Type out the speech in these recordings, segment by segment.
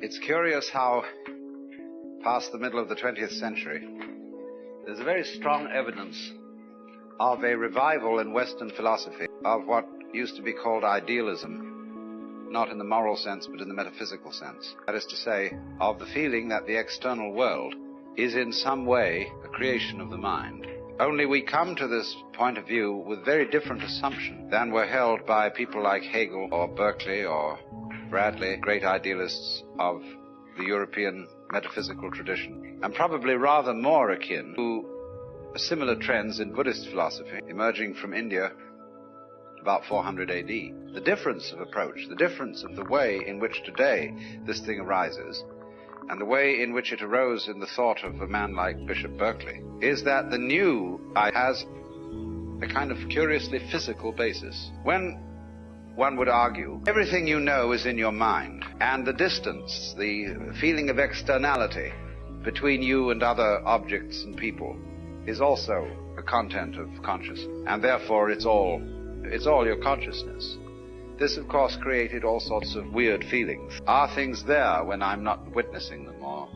It's curious how, past the middle of the 20th century, there's a very strong evidence of a revival in Western philosophy of what used to be called idealism, not in the moral sense, but in the metaphysical sense. That is to say, of the feeling that the external world is in some way a creation of the mind. Only we come to this point of view with very different assumptions than were held by people like Hegel or Berkeley or Bradley, great idealists of the European metaphysical tradition, and probably rather more akin to similar trends in Buddhist philosophy emerging from India about 400 AD. The difference of approach, the difference of the way in which today this thing arises, and the way in which it arose in the thought of a man like Bishop Berkeley, is that the new has a kind of curiously physical basis. When one would argue, everything you know is in your mind, and the distance, the feeling of externality between you and other objects and people is also a content of consciousness, and therefore it's all your consciousness. This, of course, created all sorts of weird feelings. Are things there when I'm not witnessing them? Or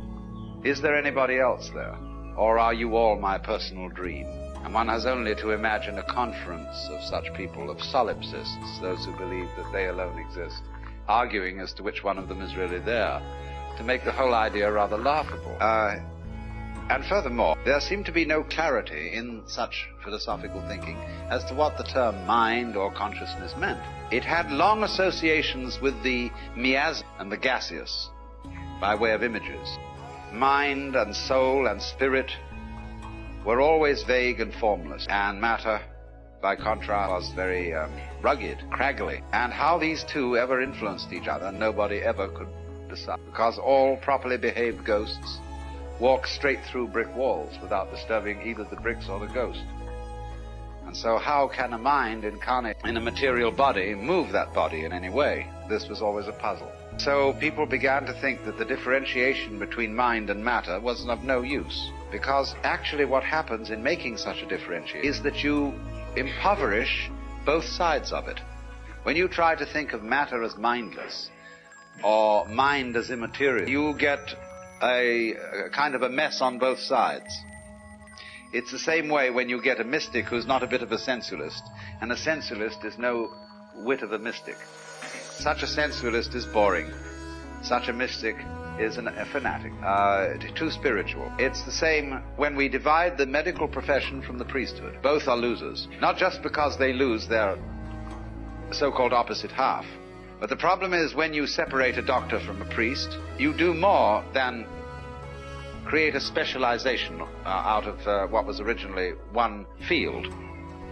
is there anybody else there? Or are you all my personal dream? And one has only to imagine a conference of such people, of solipsists, those who believe that they alone exist, arguing as to which one of them is really there, to make the whole idea rather laughable. And furthermore, there seemed to be no clarity in such philosophical thinking as to what the term mind or consciousness meant. It had long associations with the miasm and the gaseous, by way of images. Mind and soul and spirit were always vague and formless, and matter, by contrast, was very rugged, craggly. And how these two ever influenced each other, nobody ever could decide, because all properly behaved ghosts walk straight through brick walls without disturbing either the bricks or the ghost. And so how can a mind incarnate in a material body move that body in any way? This was always a puzzle. So people began to think that the differentiation between mind and matter was of no use, because actually what happens in making such a differentiation is that you impoverish both sides of it. When you try to think of matter as mindless or mind as immaterial, you get a kind of a mess on both sides. It's the same way when you get a mystic who's not a bit of a sensualist, and a sensualist is no whit of a mystic. Such a sensualist is boring. Such a mystic is a fanatic, too spiritual. It's the same when we divide the medical profession from the priesthood. Both are losers, not just because they lose their so-called opposite half. But the problem is, when you separate a doctor from a priest, you do more than create a specialization out of what was originally one field.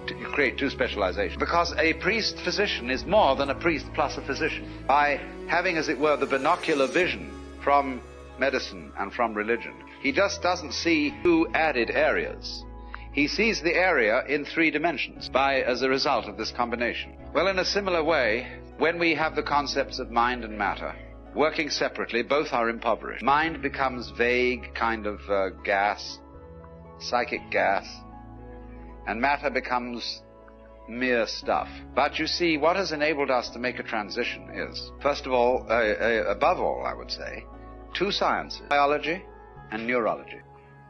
You create two specializations. Because a priest-physician is more than a priest plus a physician. By having, as it were, the binocular vision from medicine and from religion, he just doesn't see two added areas. He sees the area in three dimensions as a result of this combination. Well, in a similar way, when we have the concepts of mind and matter working separately, both are impoverished. Mind becomes vague, kind of gas, psychic gas, and matter becomes mere stuff. But you see, what has enabled us to make a transition is, first of all, above all, I would say, two sciences, biology and neurology.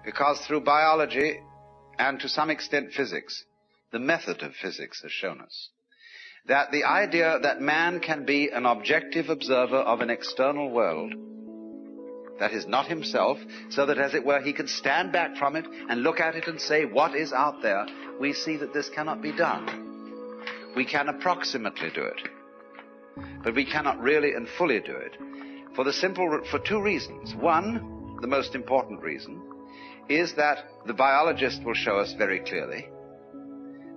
Because through biology, and to some extent physics, the method of physics has shown us that the idea that man can be an objective observer of an external world that is not himself, so that, as it were, he can stand back from it and look at it and say, what is out there? We see that this cannot be done. We can approximately do it, but we cannot really and fully do it for two reasons. One, the most important reason, is that the biologist will show us very clearly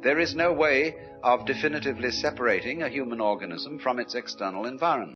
there is no way of definitively separating a human organism from its external environment.